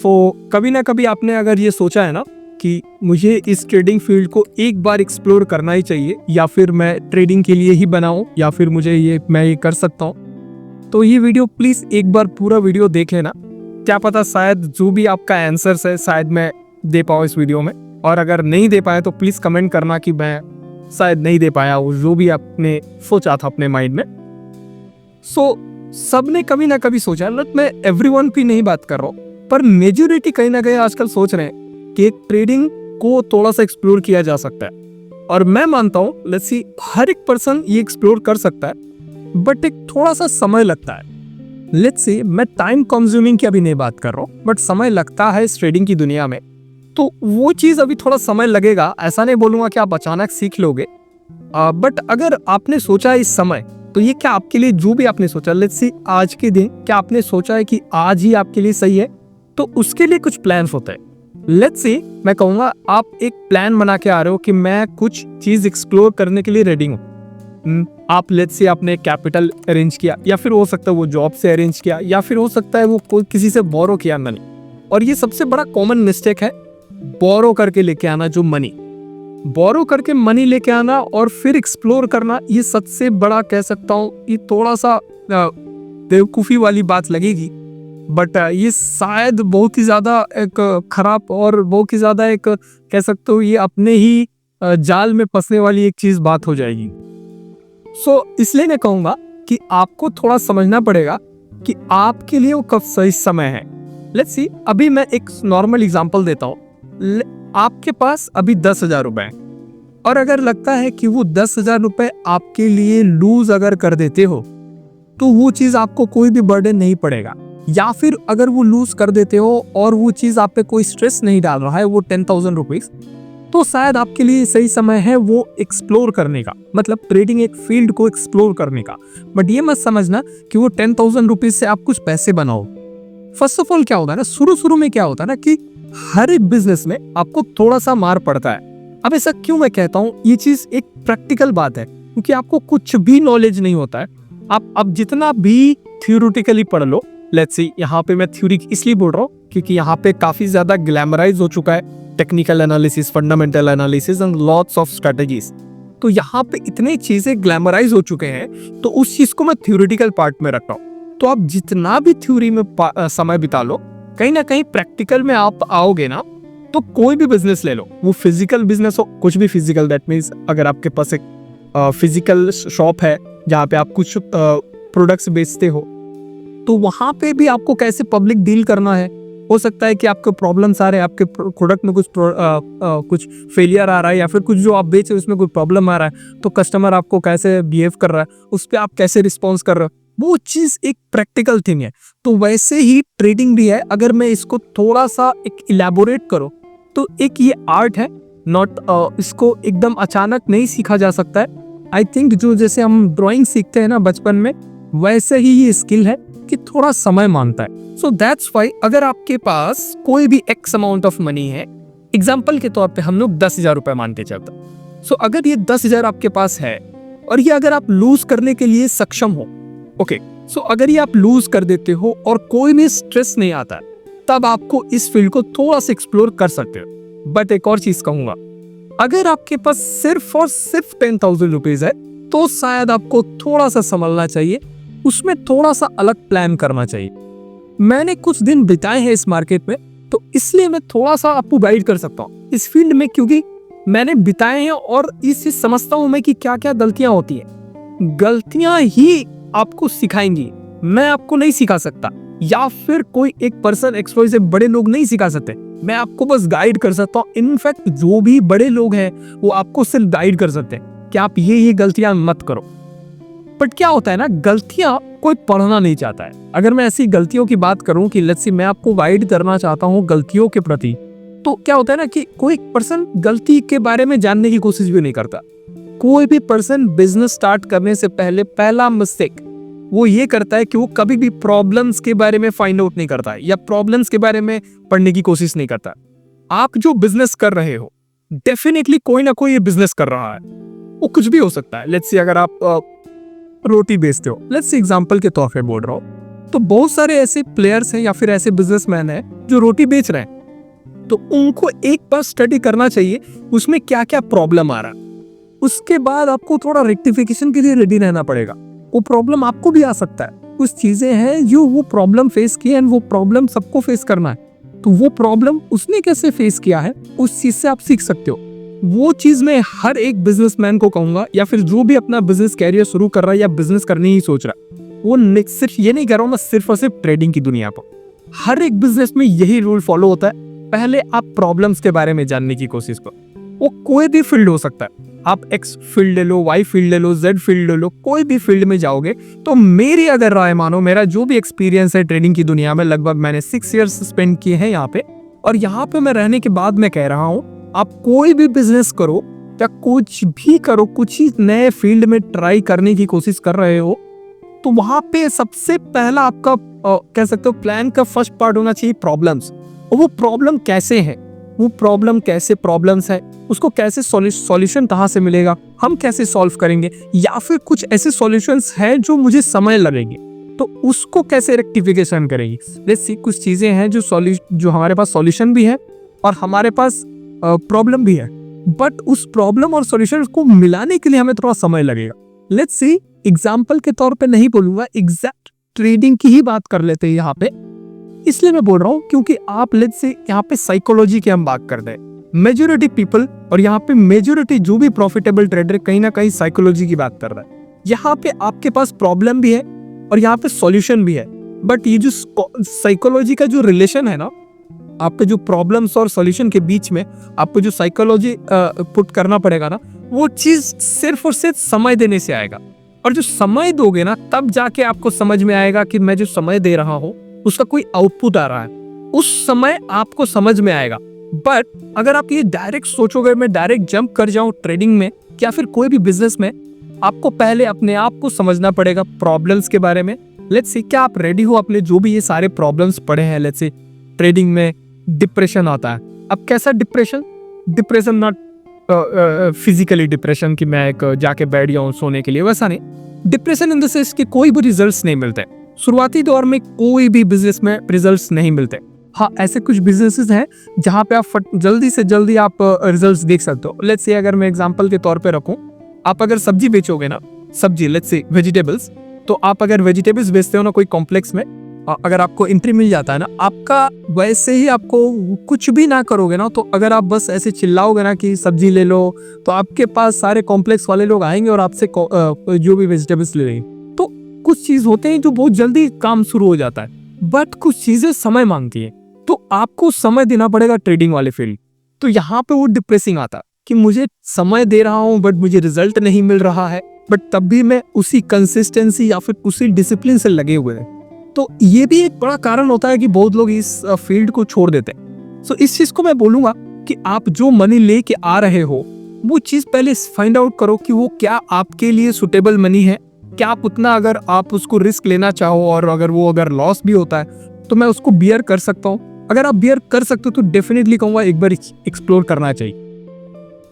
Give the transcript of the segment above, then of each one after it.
कभी ना कभी आपने अगर ये सोचा है ना कि मुझे इस ट्रेडिंग फील्ड को एक बार एक्सप्लोर करना ही चाहिए, या फिर मैं ट्रेडिंग के लिए ही बनाऊं, या फिर मैं ये कर सकता हूं, तो ये वीडियो प्लीज एक बार पूरा वीडियो देख लेना। क्या पता शायद जो भी आपका आंसर्स है शायद मैं दे पाऊँ इस वीडियो में, और अगर नहीं दे पाया तो प्लीज कमेंट करना कि मैं शायद नहीं दे पाया वो जो भी आपने सोचा था अपने माइंड में। सबने कभी ना कभी सोचा, मैं एवरीवन की नहीं बात कर रहा हूँ, पर मेजोरिटी कहीं ना कहीं आजकल सोच रहे हैं कि ट्रेडिंग को थोड़ा सा एक्सप्लोर किया जा सकता है। और मैं मानता हूँ लेट्स सी हर एक पर्सन ये एक्सप्लोर कर सकता है, बट एक थोड़ा सा समय लगता है। लेट्स सी मैं टाइम कंज्यूमिंग की अभी नहीं बात कर रहा हूँ, बट समय लगता है इस ट्रेडिंग की दुनिया में, तो वो चीज अभी थोड़ा समय लगेगा। ऐसा नहीं बोलूंगा कि आप अचानक सीख लोगे, बट अगर आपने सोचा इस समय, तो ये क्या आपके लिए जो भी आपने सोचा, लेट्स सी आज के दिन क्या आपने सोचा है कि आज ही आपके लिए सही है, तो उसके लिए कुछ प्लान होते हैं। लेट्स सी मैं कहूंगा आप एक प्लान बना के आ रहे हो कि मैं कुछ चीज एक्सप्लोर करने के लिए रेडी हूँ। आप लेट्स सी आपने कैपिटल अरेंज किया, या फिर हो सकता है वो जॉब से अरेंज किया, या फिर हो सकता है वो कोई किसी से बोरो किया मनी। और ये सबसे बड़ा कॉमन मिस्टेक है, बोरो करके लेके आना। जो मनी बोरो करके मनी लेके आना और फिर एक्सप्लोर करना, ये सबसे बड़ा कह सकता हूँ ये थोड़ा सा बेवकूफ़ी वाली बात लगेगी, बट ये शायद बहुत ही ज़्यादा एक खराब और बहुत ही ज़्यादा एक कह सकते हो ये अपने ही जाल में फंसने वाली एक चीज़ बात हो जाएगी। इसलिए मैं कहूँगा कि आपको थोड़ा समझना पड़ेगा कि आपके लिए वो कब सही समय है। लेट्स सी अभी मैं एक नॉर्मल एग्जांपल देता हूँ। आपके पास अभी 10,000 रुपए हैं, और अगर लगता है कि वो 10,000 रुपए आपके लिए लूज अगर कर देते हो, तो वो चीज आपको कोई भी बर्डन नहीं पड़ेगा। या फिर अगर वो लूज कर देते हो और वो चीज आप पे कोई स्ट्रेस नहीं डाल रहा है, वो 10,000 रुपीज, तो शायद आपके लिए सही समय है वो एक्सप्लोर करने का, मतलब ट्रेडिंग एक फील्ड को एक्सप्लोर करने का। बट ये मत समझना कि वो 10,000 रुपीज से आप कुछ पैसे बनाओ। फर्स्ट ऑफ ऑल क्या होता है ना, शुरू में क्या होता है ना कि हर एक बिजनेस में आपको थोड़ा सा मार पड़ता है। अब ऐसा क्यों मैं कहता हूँ, ये चीज एक प्रैक्टिकल बात है, क्योंकि आपको कुछ भी नॉलेज नहीं होता है। आप अब जितना भी थ्योरेटिकली पढ़ लो, लेट्स सी यहाँ पे मैं थ्योरी इसलिए बोल रहा हूँ क्योंकि यहाँ पे काफी ज्यादा ग्लैमराइज हो चुका है technical analysis, fundamental analysis and lots of strategies. तो यहाँ पे इतनी चीजें ग्लैमराइज हो चुके हैं, तो उस चीज को मैं थ्योरेटिकल पार्ट में रखता हूँ। तो आप जितना भी थ्योरी में समय बिता लो, कहीं ना कहीं प्रैक्टिकल में आप आओगे ना, तो कोई भी बिजनेस ले लो, वो फिजिकल बिजनेस हो, कुछ भी फिजिकल, दैट मीन्स अगर आपके पास एक फिजिकल शॉप है जहाँ पे आप कुछ प्रोडक्ट्स बेचते हो, तो वहां पे भी आपको कैसे पब्लिक डील करना है। हो सकता है कि आपके प्रॉब्लम्स आ रहे हैं, आपके प्रोडक्ट में कुछ फेलियर आ रहा है, या फिर कुछ जो आप बेच रहे हो उसमें कोई प्रॉब्लम आ रहा है, तो कस्टमर आपको कैसे बिहेव कर रहा है, उस पर आप कैसे रिस्पॉन्स कर रहे हो, वो चीज एक प्रैक्टिकल थिंग है। तो वैसे ही ट्रेडिंग भी है। अगर मैं इसको थोड़ा सा एक इलैबोरेट करूं, तो एक ये आर्ट है, नॉट इसको एकदम अचानक नहीं सीखा जा सकता है। आई थिंक जो जैसे हम ड्राइंग सीखते हैं ना बचपन में, वैसे ही ये स्किल है कि थोड़ा समय मांगता है। सो दैट्स व्हाई अगर आपके पास कोई भी एक्स अमाउंट ऑफ मनी है, एग्जाम्पल के तौर पे हम लोग 10,000 रुपए मानते चलते। सो अगर ये 10,000 आपके पास है, और ये अगर आप लूज करने के लिए सक्षम हो, ओके, सो अगर ये आप लूज कर देते हो और कोई भी स्ट्रेस नहीं आता, तब आपको इस फील्ड को थोड़ा सा एक्सप्लोर कर सकते हो। बट एक और चीज कहूंगा, अगर आपके पास सिर्फ और सिर्फ 10,000 रुपीज है, तो शायद आपको थोड़ा सा संभलना चाहिए, उसमें थोड़ा सा अलग प्लान करना चाहिए। मैंने कुछ दिन बिताए हैं इस मार्केट में, तो इसलिए मैं थोड़ा सा आपको गाइड कर सकता हूँ इस फील्ड में, क्योंकि मैंने बिताए हैं और इस चीज समझता हूं मैं कि क्या क्या गलतियां होती हैं। गलतियां ही आपको सिखाएंगी, मैं आपको नहीं सिखा सकता, या फिर कोई एक पर्सन एक्सप्लोर से बड़े लोग नहीं सिखा सकते, मैं आपको बस गाइड कर सकता हूँ। इनफैक्ट जो भी बड़े लोग हैं वो आपको सिर्फ गाइड कर सकते हैं कि आप ये गलतियां मत करो। बट क्या होता है ना, गलतियां कोई पढ़ना नहीं चाहता है। अगर मैं ऐसी गलतियों की बात करूं कि लेट्स सी मैं आपको गाइड करना चाहता हूं गलतियों के प्रति, तो क्या होता है ना कि कोई पर्सन गलती के बारे में जानने की कोशिश भी नहीं करता। कोई भी पर्सन बिजनेस स्टार्ट करने से पहले पहला मिस्टेक वो ये करता है कि वो कभी भी प्रॉब्लम्स के बारे में फाइंड आउट नहीं करता है, या प्रॉब्लम्स के बारे में पढ़ने की कोशिश नहीं करता। आप जो बिजनेस कर रहे हो, डेफिनेटली कोई ना कोई ये बिजनेस कर रहा है, वो कुछ भी हो सकता है। लेट्स सी अगर आप रोटी बेचते हो, लेट्स सी एग्जांपल के तौर पे बोल रहा हूँ, तो बहुत सारे ऐसे प्लेयर्स हैं या फिर ऐसे बिजनेसमैन हैं जो रोटी बेच रहे हैं, तो उनको एक बार स्टडी करना चाहिए उसमें क्या क्या प्रॉब्लम आ रहा है। उसके बाद आपको थोड़ा रेक्टिफिकेशन के लिए रेडी रहना पड़ेगा। वो प्रॉब्लम आपको भी आ सकता है, कुछ चीजें हैं जो वो प्रॉब्लम फेस की एंड वो प्रॉब्लम सबको फेस करना है, तो वो प्रॉब्लम उसने कैसे फेस किया है उस चीज से आप सीख सकते हो। वो चीज मैं हर एक बिजनेसमैन को कहूंगा, या फिर जो भी अपना बिजनेस कैरियर शुरू कर रहा है या बिजनेस करने ही सोच रहा है, वो सिर्फ ये नहीं कर रहा हूं मैं सिर्फ और सिर्फ ट्रेडिंग की दुनिया पर। हर एक बिजनेस में यही रूल फॉलो होता है, पहले आप प्रॉब्लम्स के बारे में जानने की कोशिश करो। वो कोई भी फील्ड हो सकता है, आप एक्स फील्ड ले लो, वाई फील्ड ले लो, जेड फील्ड ले लो, कोई भी फील्ड में जाओगे तो मेरी अगर राय मानो, मेरा जो भी एक्सपीरियंस है ट्रेडिंग की दुनिया में, लगभग मैंने 6 इयर्स स्पेंड किए हैं यहाँ पे, और यहाँ पे मैं रहने के बाद मैं कह रहा हूँ आप कोई भी बिजनेस करो या कुछ भी करो, कुछ ही नए फील्ड में ट्राई करने की कोशिश कर रहे हो, तो वहां पे सबसे पहला आपका कह सकते हो प्लान का फर्स्ट पार्ट होना चाहिए प्रॉब्लम्स। और वो प्रॉब्लम कैसे है, वो प्रॉब्लम कैसे प्रॉब्लम्स है, उसको कैसे सॉल्यूशन कहाँ से मिलेगा, हम कैसे सॉल्व करेंगे, या फिर कुछ ऐसे सॉल्यूशंस हैं जो मुझे समय लगेंगे तो उसको कैसे रेक्टिफिकेशन करेंगे। जैसे कुछ चीजें हैं जो हमारे पास सॉल्यूशन भी है और हमारे पास प्रॉब्लम भी है, बट उस प्रॉब्लम और सॉल्यूशन को मिलाने के लिए हमें थोड़ा समय लगेगा। लेट्स सी एग्जाम्पल के तौर पे नहीं बोलूंगा, एग्जैक्ट ट्रेडिंग की ही बात कर लेते हैं यहाँ पे, इसलिए मैं बोल रहा हूँ क्योंकि आप लेट्स से यहाँ पे साइकोलॉजी की हम बात करते हैं। मेजोरिटी पीपल और यहाँ पे मेजोरिटी जो भी प्रॉफिटेबल ट्रेडर कहीं ना कहीं साइकोलॉजी की बात कर रहा है। यहाँ पे आपके पास प्रॉब्लम भी है और यहाँ पे सॉल्यूशन भी है, बट ये जो साइकोलॉजी का जो रिलेशन है ना, आपके जो प्रॉब्लम्स और सॉल्यूशन के बीच में आपको जो साइकोलॉजी पुट करना पड़ेगा ना, वो चीज सिर्फ और सिर्फ समय देने से आएगा। और जो समय दोगे ना, तब जाके आपको समझ में आएगा कि मैं जो समय दे रहा हूँ उसका कोई आउटपुट आ रहा है, उस समय आपको समझ में आएगा। बट अगर आप ये डायरेक्ट सोचोगे मैं डायरेक्ट जंप कर जाऊं ट्रेडिंग में या फिर कोई भी बिजनेस में, आपको पहले अपने आप को समझना पड़ेगा प्रॉब्लम्स के बारे में। लेट्स से क्या आप रेडी हो अपने जो भी ये सारे प्रॉब्लम्स पड़े हैं। लेट्स से ट्रेडिंग में डिप्रेशन आता है, अब कैसा depression, depression not physically depression कि मैं एक जाके बैठ जाऊं सोने के लिए, वैसा नहीं। डिप्रेशन इन द सेंस कि कोई भी रिजल्ट्स नहीं मिलते शुरुआती दौर में, कोई भी बिजनेस में रिजल्ट्स नहीं मिलते। हाँ, ऐसे कुछ बिजनेसेस हैं जहां पे आप जल्दी से जल्दी आप रिजल्ट्स देख सकते हो। लेट्स से अगर मैं एग्जांपल के तौर पे रखूं, आप अगर सब्जी बेचोगे ना, सब्जी लेट्स से वेजिटेबल्स, तो आप अगर वेजिटेबल्स बेचते हो ना कोई कॉम्प्लेक्स में, अगर आपको एंट्री मिल जाता है ना, आपका वैसे ही आपको कुछ भी ना करोगे ना, तो अगर आप बस ऐसे चिल्लाओगे ना कि सब्जी ले लो, तो आपके पास सारे कॉम्प्लेक्स वाले लोग आएंगे और आपसे जो भी वेजिटेबल्स ले लेंगे। तो कुछ चीज होते हैं जो बहुत जल्दी काम शुरू हो जाता है, बट कुछ चीजें समय मांगती है, तो आपको समय देना पड़ेगा ट्रेडिंग वाले फील्ड। तो यहाँ पे वो डिप्रेसिंग आता कि मुझे समय दे रहा हूँ बट मुझे रिजल्ट नहीं मिल रहा है, बट तब भी मैं उसी कंसिस्टेंसी या फिर उसी डिसिप्लिन से लगे हुए हैं। तो ये भी एक बड़ा कारण होता है कि बहुत लोग इस फील्ड को छोड़ देते हैं। सो इस चीज को मैं बोलूंगा कि आप जो मनी लेके आ रहे हो, वो चीज पहले फाइंड आउट करो कि वो क्या आपके लिए सुटेबल मनी है, क्या आप उतना अगर आप उसको रिस्क लेना चाहो और अगर लॉस भी होता है तो मैं उसको बियर कर सकता हूँ। अगर आप बियर कर सकते हो तो डेफिनेटली कहूंगा एक बार एक्सप्लोर करना चाहिए।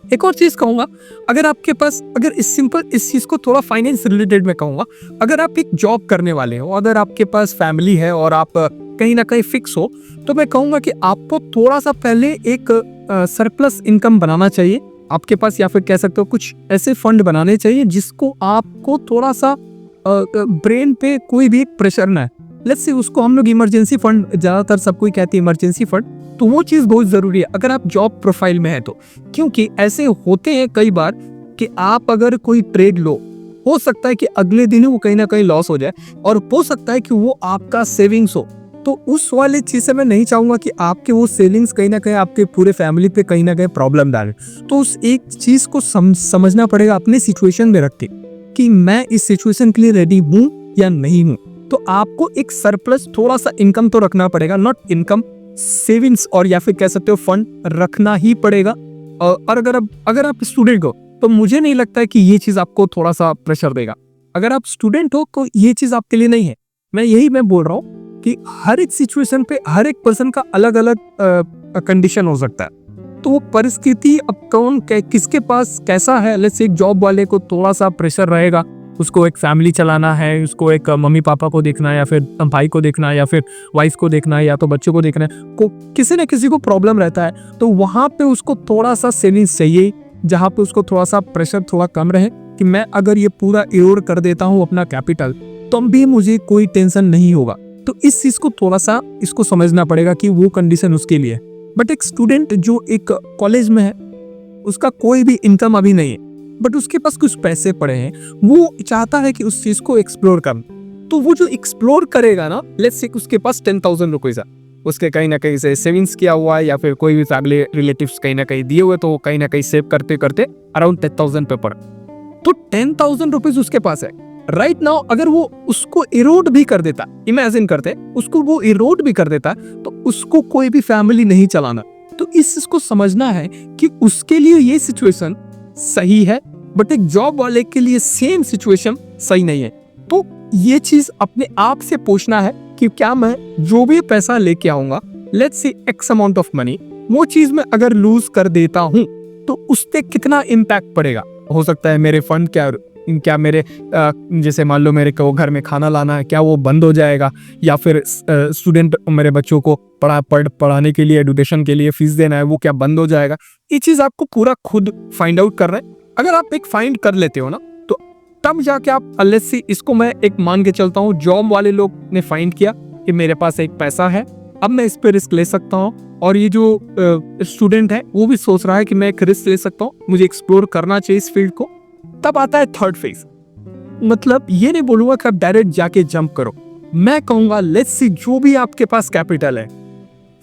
एक और चीज कहूंगा, अगर आपके पास अगर इस चीज को थोड़ा फाइनेंस रिलेटेड में कहूंगा, अगर आप एक जॉब करने वाले हो, अगर आपके पास फैमिली है और आप कहीं ना कहीं फिक्स हो, तो मैं कहूंगा कि आपको थोड़ा सा पहले एक सरप्लस इनकम बनाना चाहिए आपके पास, या फिर कह सकते हो कुछ ऐसे फंड बनाने चाहिए जिसको आपको थोड़ा सा ब्रेन पे कोई भी एक प्रेशर ना है। लेट्स से उसको हम लोग इमरजेंसी फंड, ज्यादातर सब कोई कहते हैं इमरजेंसी फंड, तो वो चीज बहुत जरूरी है अगर आप जॉब प्रोफाइल में है तो। क्योंकि ऐसे होते हैं कई बार कि आप अगर कोई ट्रेड लो, हो सकता है कि अगले दिन वो कहीं ना कहीं लॉस हो जाए, और हो सकता है कि वो आपका सेविंग्स हो, तो उस वाले चीज से मैं नहीं चाहूंगा कि आपके वो सेविंग्स कहीं ना कहीं आपके पूरे फैमिली पे कहीं ना कहीं प्रॉब्लम डाले। तो उस एक चीज को समझना पड़ेगा अपने सिचुएशन में रख के कि मैं इस सिचुएशन के लिए रेडी हूं या नहीं हूं। तो आपको एक सरप्लस थोड़ा सा इनकम तो रखना पड़ेगा, नॉट इनकम, सेविंग्स और या फिर कह सकते हो फंड रखना ही पड़ेगा। और अगर आप स्टूडेंट हो तो मुझे नहीं लगता है कि ये चीज आपको थोड़ा सा प्रेशर देगा। अगर आप स्टूडेंट हो तो ये चीज आपके लिए नहीं है। मैं बोल रहा हूँ कि हर एक सिचुएशन पे हर एक पर्सन का अलग अलग कंडीशन हो सकता है, तो वो परिस्थिति अब कौन किसके पास कैसा है। लेट्स से एक जॉब वाले को थोड़ा सा प्रेशर रहेगा, उसको एक फैमिली चलाना है, उसको एक मम्मी पापा को देखना है, या फिर भाई को देखना है, या फिर वाइफ को देखना है, या तो बच्चों को देखना है, को किसी न किसी को प्रॉब्लम रहता है, तो वहाँ पे उसको थोड़ा सा सेविंग्स चाहिए, जहाँ पे उसको थोड़ा सा प्रेशर थोड़ा कम रहे कि मैं अगर ये पूरा इरोड कर देता हूँ अपना कैपिटल तो भी मुझे कोई टेंशन नहीं होगा। तो इस चीज को थोड़ा सा इसको समझना पड़ेगा कि वो कंडीशन उसके लिए। बट एक स्टूडेंट जो एक कॉलेज में है, उसका कोई भी इनकम अभी नहीं है, बट उसके पास कुछ पैसे पड़े हैं, वो चाहता है कि उस चीज को एक्सप्लोर कर, तो वो जो एक्सप्लोर करेगा ना, लेट्स से उसके पास 10,000 रुपीज है, उसके कहीं ना कहीं से सेविंग्स किया हुआ है, या फिर कोई भी फैमिली रिलेटिव्स कहीं ना कहीं दिए हुए, तो कहीं ना कहीं सेव करते करते अराउंड 10,000 पे पड़ा, तो 10,000 रुपीज उसके पास है राइट नाउ। अगर वो उसको इरोड भी कर देता, इमेजिन करते उसको वो इरोड भी कर देता, तो उसको कोई भी फैमिली नहीं चलाना। तो इस चीज को समझना है कि उसके लिए ये सिचुएशन सही है, बट एक जॉब वाले के लिए सेम सिचुएशन सही नहीं है। तो ये चीज अपने आप से पूछना है कि क्या मैं जो भी पैसा लेके आऊंगा, let's say x amount of money, वो चीज मैं अगर लूज कर देता हूं तो उससे कितना इम्पैक्ट पड़ेगा। हो सकता है मेरे फंड क्या मेरे जैसे मान लो मेरे को घर में खाना लाना है, क्या वो बंद हो जाएगा, या फिर स्टूडेंट मेरे बच्चों को पढ़ाने के लिए, एजुकेशन के लिए फीस देना है, वो क्या बंद हो जाएगा। ये चीज आपको पूरा खुद फाइंड आउट करना है। अगर आप एक फाइंड कर लेते हो ना, तो तब जाके आप अनलेस से, इसको मैं एक मान के चलता हूँ, जॉब वाले लोग ने फाइंड किया कि मेरे पास एक पैसा है, अब मैं इस पे रिस्क ले सकता हूँ, और ये जो स्टूडेंट है वो भी सोच रहा है कि मैं एक रिस्क ले सकता हूँ, मुझे एक्सप्लोर करना चाहिए इस फील्ड को। तब आता है थर्ड फेज। मतलब ये नहीं बोलूंगा कि आप डायरेक्ट जाके जंप करो, मैं कहूंगा लेट्स सी जो भी आपके पास कैपिटल है,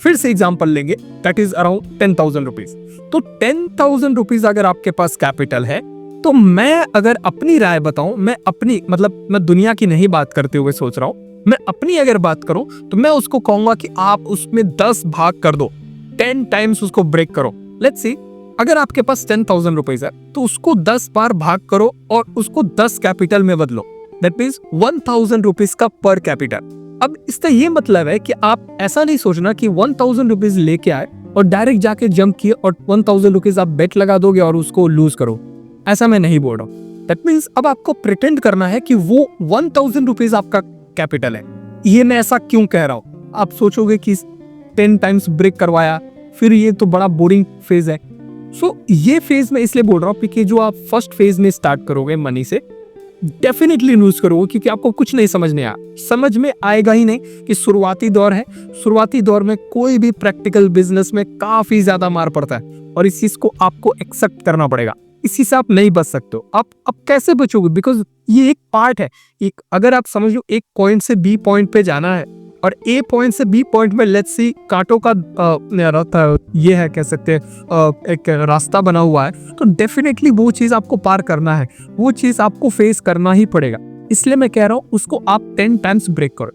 फिर से एग्जांपल लेंगे, दैट इज अराउंड 10,000 रुपीज। तो 10,000 रुपीज अगर आपके पास कैपिटल है, तो मैं अगर अपनी राय बताऊं, मैं अपनी मतलब मैं दुनिया की नहीं बात करते हुए सोच रहा हूं, मैं अपनी अगर बात करूं तो मैं उसको कहूंगा कि आप उसमें 10 भाग कर दो, 10 टाइम्स उसको ब्रेक करो। लेट्स सी अगर आपके पास 10,000 रुपीज है, तो उसको 10 बार भाग करो और उसको 10 कैपिटल में बदलो, दैट मीन्स 1,000 रुपीज का पर कैपिटल। अब इसका ये मतलब है कि आप ऐसा नहीं सोचना कि 1,000 रुपीज लेके आए और डायरेक्ट जाके जंप किए और 1,000 रुपीज आप बेट लगा दोगे और उसको लूज करो, ऐसा मैं नहीं बोल रहा हूँ। दैट मीन्स अब आपको प्रिटेंड करना है कि वो 1,000 रुपीज आपका कैपिटल है। ये मैं ऐसा क्यों कह रहा हूँ, आप सोचोगे कि 10 टाइम्स ब्रेक करवाया, फिर ये तो बड़ा बोरिंग फेज है। ये फेज में इसलिए बोल रहा हूँ क्योंकि जो आप फर्स्ट फेज में स्टार्ट करोगे मनी से, डेफिनेटली लूज करोगे, क्योंकि आपको कुछ नहीं समझ में आएगा ही नहीं कि शुरुआती दौर है। शुरुआती दौर में कोई भी प्रैक्टिकल बिजनेस में काफी ज्यादा मार पड़ता है, और इस चीज को आपको एक्सेप्ट करना पड़ेगा। इसी से आप नहीं बच सकते हो। आप कैसे बचोगे, बिकॉज ये एक पार्ट है। एक अगर आप समझ लो एक पॉइंट से बी पॉइंट पे जाना है, और ए पॉइंट से बी पॉइंट में लेट्स सी कांटों का ये है, कह सकते हैं एक रास्ता बना हुआ है, तो डेफिनेटली वो चीज आपको पार करना है, वो चीज आपको फेस करना ही पड़ेगा। इसलिए मैं कह रहा हूँ उसको आप 10 टाइम्स ब्रेक करो।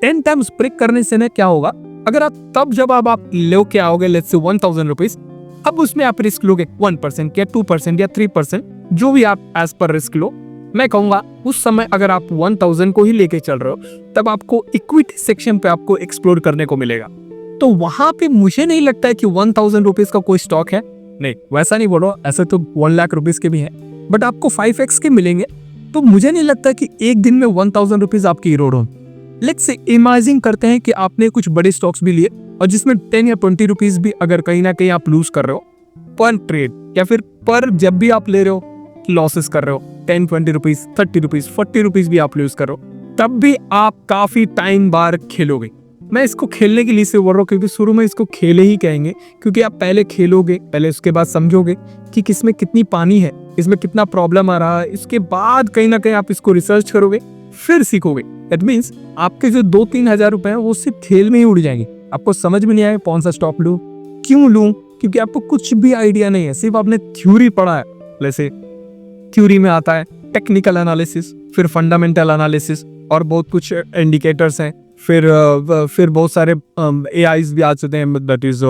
10 टाइम्स ब्रेक करने से ना क्या होगा, अगर आप जब आप लो के आओगे लेट्स से 1,000 रुपीज, अब उसमें आप रिस्क लोगे 1% या 2% या 3%, जो भी आप एज पर रिस्क लो। मैं कहूंगा उस समय अगर आप 1,000 को ही लेके चल रहे हो, तब आपको इक्विटी सेक्शन पे आपको एक्सप्लोर करने को मिलेगा। तो वहां पे मुझे नहीं लगता है कि 1,000 रुपीज का कोई स्टॉक है, नहीं वैसा नहीं बोलो, ऐसे तो 1 लाख रुपीज के भी है, बट आपको 5x के मिलेंगे। तो मुझे नहीं लगता कि एक दिन में 1,000 रुपीज आपकी इरोड हो। लेट्स से इमेजिन करते हैं कि आपने कुछ बड़े स्टॉक्स भी लिए, और जिसमें 10 या 20 रुपीज भी अगर कहीं ना कहीं आप लूज कर रहे हो पर ट्रेड, या फिर पर जब भी आप ले रहे हो लॉसेस कर रहे हो, 10, 20 रुपीज, 30 रुपीज, 40 रुपीज भी आप लूज करो, तब भी आप काफी टाइम बार खेलोगे। मैं इसको खेलने के लिए से बोल रहा हूँ क्योंकि शुरू में इसको खेले ही कहेंगे, क्योंकि आप पहले खेलोगे, पहले उसके बाद समझोगे कि किसमें कितनी पानी है, इसमें कितना प्रॉब्लम आ रहा है, इसके बाद कहीं ना कहीं आप इसको रिसर्च करोगे, फिर सीखोगे। दैट मीन्स आपके जो 2-3 हजार रुपए हैं वो सिर्फ खेल में ही उड़ जाएंगे। आपको समझ में नहीं आएगा कौन सा स्टॉक लूं, क्यों लूं, क्योंकि आपको कुछ भी आइडिया नहीं है, सिर्फ आपने थ्योरी पढ़ा है। जैसे थ्योरी में आता है टेक्निकल एनालिसिस, फिर फंडामेंटल एनालिसिस, और बहुत कुछ इंडिकेटर्स हैं, फिर बहुत सारे एआईज भी आ चुके हैं, दैट इज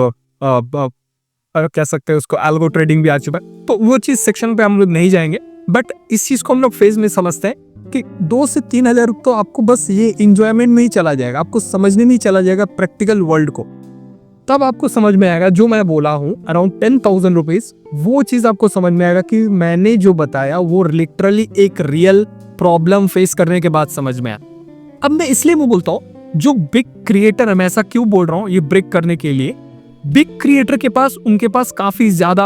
कह सकते हैं उसको एल्गो ट्रेडिंग भी आ चुका है। तो वो चीज सेक्शन पे हम लोग नहीं जाएंगे, बट इस चीज को हम लोग फेज में समझते हैं कि 2 से 3 हजार तो आपको बस ये इंजॉयमेंट में ही चला जाएगा, आपको समझने में ही चला जाएगा प्रैक्टिकल वर्ल्ड को। तब आपको समझ में आएगा जो मैं बोला हूँ अराउंड 10,000 रुपीज, वो चीज आपको समझ में आएगा कि मैंने जो बताया वो लिटरली एक रियल प्रॉब्लम फेस करने के बाद समझ में आया। अब मैं इसलिए मैं बोलता हूँ जो बिग क्रिएटर है, मैं ऐसा क्यों बोल रहा हूँ ये ब्रेक करने के लिए, बिग क्रिएटर के पास उनके पास काफी ज्यादा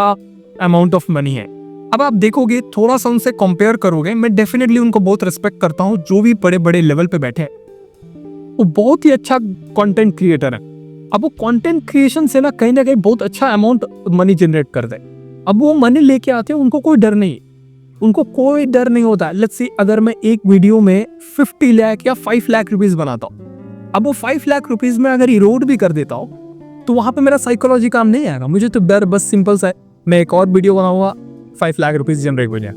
अमाउंट ऑफ मनी है। अब आप देखोगे थोड़ा सा उनसे कंपेयर करोगे, मैं डेफिनेटली उनको बहुत रिस्पेक्ट करता हूँ जो भी बड़े बड़े लेवल पे बैठे हैं, वो बहुत ही अच्छा कंटेंट क्रिएटर है। अब वो कंटेंट क्रिएशन से ना कहीं बहुत अच्छा अमाउंट मनी जनरेट करते हैं। अब वो मनी लेके आते हैं, उनको कोई डर नहीं, उनको कोई डर नहीं होता। लेट्स सी अगर मैं एक वीडियो में 50 लाख या 5 लाख रुपीस बनाता हूँ, अब वो 5 लाख रुपीस में अगर इरोड भी कर देता हूँ तो वहां पे मेरा साइकोलॉजी काम नहीं आएगा। मुझे तो डर बस सिंपल सा है, मैं एक और वीडियो बनाऊंगा 5 लाख रुपीस जनरेट हो जाए।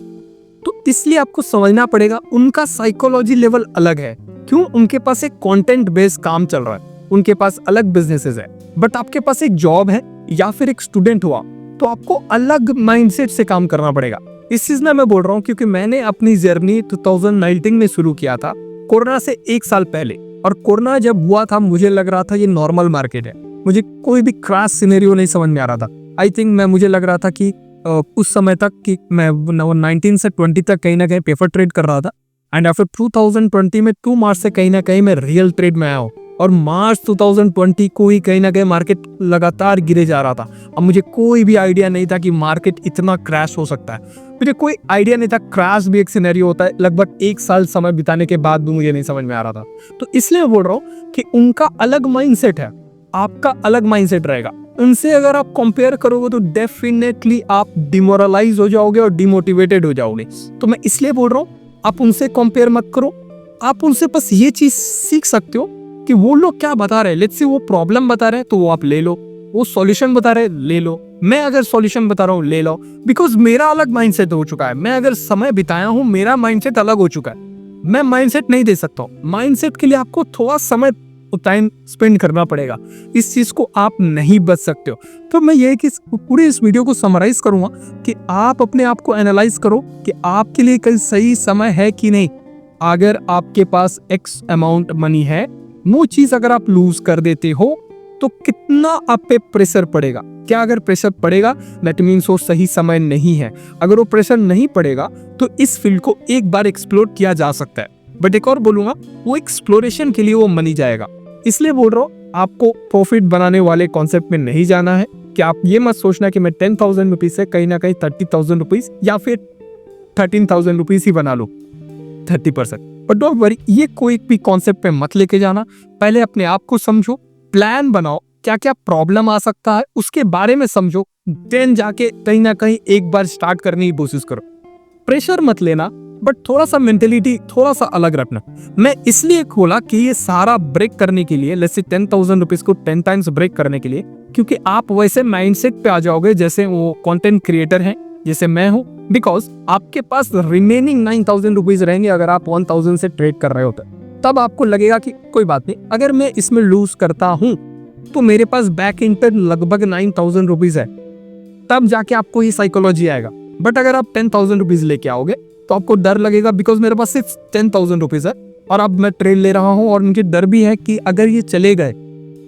तो इसलिए आपको समझना पड़ेगा उनका साइकोलॉजी लेवल अलग है। क्यों? उनके पास एक कंटेंट बेस्ड काम चल रहा है, उनके पास अलग बिजनेसेस है। बट आपके पास एक जॉब है या फिर एक स्टूडेंट हुआ तो आपको अलग माइंडसेट से काम करना पड़ेगा। इस चीज में मैं बोल रहा हूँ क्योंकि मैंने अपनी जर्नी 2019 में शुरू किया था, कोरोना से 1 साल पहले। और कोरोना जब हुआ था मुझे लग रहा था ये नॉर्मल मार्केट है, मुझे कोई भी क्रैश सिनेरियो नहीं समझ में आ रहा था। आई थिंक मुझे लग रहा था कि उस समय तक कि मैं 19 से 20 तक कहीं ना कहीं पेपर ट्रेड कर रहा था। एंड आफ्टर 2020 में 2 मार्च से कहीं ना कहीं मैं रियल ट्रेड में आया हूँ। और मार्च 2020 को ही कहीं ना कहीं मार्केट लगातार गिरे जा रहा था। अब मुझे कोई भी आइडिया नहीं था कि मार्केट इतना क्रैश हो सकता है, मुझे कोई आइडिया नहीं था क्रैश भी एक सिनेरियो होता है। लगभग 1 साल समय बिताने के बाद भी मुझे नहीं समझ में आ रहा था। तो इसलिए मैं बोल रहा हूँ कि उनका अलग माइंडसेट है, आपका अलग माइंडसेट रहेगा। उनसे अगर आप कंपेयर करोगे तो डेफिनेटली आप डिमोरलाइज हो जाओगे और डिमोटिवेटेड हो जाओगे। तो मैं इसलिए बोल रहा हूँ आप उनसे कंपेयर मत करो, आप उनसे बस ये चीज सीख सकते हो कि वो लोग क्या बता रहे हैं। लेट्स से वो प्रॉब्लम बता रहे हैं तो वो आप ले लो, वो सॉल्यूशन बता रहे हैं ले लो, मैं अगर सॉल्यूशन बता रहा हूँ ले लो। बिकॉज मेरा अलग माइंडसेट हो चुका है, मैं अगर समय बिताया हूँ मेरा माइंडसेट अलग हो चुका है। मैं माइंडसेट नहीं दे सकता हूँ, माइंडसेट के लिए आपको थोड़ा समय टाइम स्पेंड करना पड़ेगा, इस चीज को आप नहीं बच सकते हो। तो मैं ये कि पूरे इस वीडियो को समराइज करूंगा कि आप अपने आप को एनालाइज करो कि आपके लिए कल सही समय है कि नहीं। अगर आपके पास एक्स अमाउंट मनी है, वो चीज अगर आप लूज कर देते हो तो कितना आप पे प्रेशर पड़ेगा। क्या अगर प्रेशर पड़ेगा दैट मीन्स वो सही समय नहीं है। अगर वो प्रेशर नहीं पड़ेगा तो इस फील्ड को एक बार एक्सप्लोर किया जा सकता है। बट एक और बोलूंगा, वो एक्सप्लोरेशन के लिए वो मनी जाएगा। इसलिए बोल रहा हूँ आपको प्रॉफिट बनाने वाले कॉन्सेप्ट में नहीं जाना है कि आप ये मत सोचना कि मैं 10,000 रुपीज से कहीं ना कहीं 30,000 रुपीज या फिर 13,000 रुपीज ही बना लो 30%। बट डोंट वरी, ये कोई भी कॉन्सेप्ट पे मत लेके जाना। पहले अपने आप को समझो, प्लान बनाओ, क्या क्या प्रॉब्लम आ सकता है उसके बारे में समझो, देन जाके कहीं ना कहीं एक बार स्टार्ट करने की कोशिश करो। प्रेशर मत लेना, बट थोड़ा सा मेंटेलिटी थोड़ा सा अलग रखना। मैं इसलिए खोला कि ये सारा ब्रेक करने के लिए, लेट्स से 10,000 रुपीज को 10 टाइम्स ब्रेक करने के लिए, क्योंकि आप वैसे माइंडसेट पे आ जाओगे जैसे वो कंटेंट क्रिएटर हैं जैसे मैं हूँ। बिकॉज आपके पास रिमेनिंग 9,000 रुपीज रहेंगे अगर आप 1,000 से ट्रेड कर रहे होते, तब आपको लगेगा कि कोई बात नहीं, अगर मैं इसमें लूज करता हूँ तो मेरे पास बैक इंटर लगभग 9,000 रुपीज है, तब जाके आपको ये साइकोलॉजी आएगा। बट अगर आप 10,000 रुपीज लेके आओगे तो आपको डर लगेगा बिकॉज मेरे पास सिर्फ 10,000 रुपीज है और अब मैं ट्रेड ले रहा हूँ और उनकी डर भी है कि अगर ये चले गए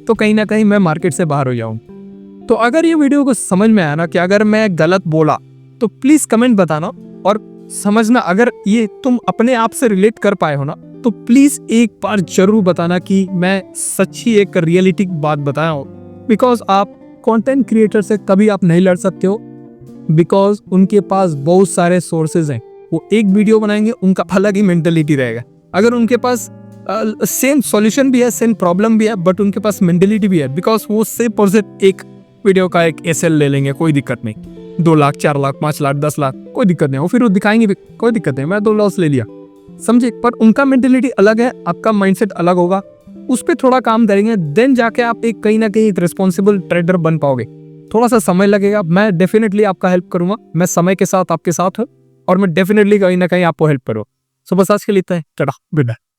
तो कहीं ना कहीं मैं मार्केट से बाहर हो जाऊं। तो अगर ये वीडियो को समझ में आया ना कि अगर मैं गलत बोला तो प्लीज कमेंट बताना और समझना, अगर ये तुम अपने आप से रिलेट कर पाए हो ना तो प्लीज एक बार जरूर बताना कि मैं सच्ची एक रियलिटी बात बताया हूँ। बिकॉज आप कंटेंट क्रिएटर से कभी आप नहीं लड़ सकते हो, बिकॉज उनके पास बहुत सारे सोर्सेज हैं। वो एक वीडियो बनाएंगे, उनका अलग ही मेंटेलिटी रहेगा। अगर उनके पास सेम सॉल्यूशन भी है, सेम प्रॉब्लम भी है, बट उनके पास मेंटेलिटी भी है, बिकॉज वो सेम प्रोजेक्ट एक वीडियो का एक एसएल ले लेंगे, कोई दिक्कत नहीं, 2 लाख 4 लाख 5 लाख 10 लाख कोई दिक्कत नहीं, वो फिर वो दिखाएंगे भी, कोई दिक्कत नहीं, मैं 2 लॉस ले लिया, समझे। पर उनका मेंटेलिटी अलग है, आपका माइंडसेट अलग होगा, उस पर थोड़ा काम करेंगे, देन जाके आप एक कहीं ना कहीं एक रिस्पॉन्सिबल ट्रेडर बन पाओगे। थोड़ा सा समय लगेगा, मैं डेफिनेटली आपका हेल्प करूंगा, मैं समय के साथ आपके साथ हूँ और मैं डेफिनेटली कहीं ना कहीं आपको हेल्प करूँ। सो बस आज के लिए इतना है, टाटा, गुड नाइट।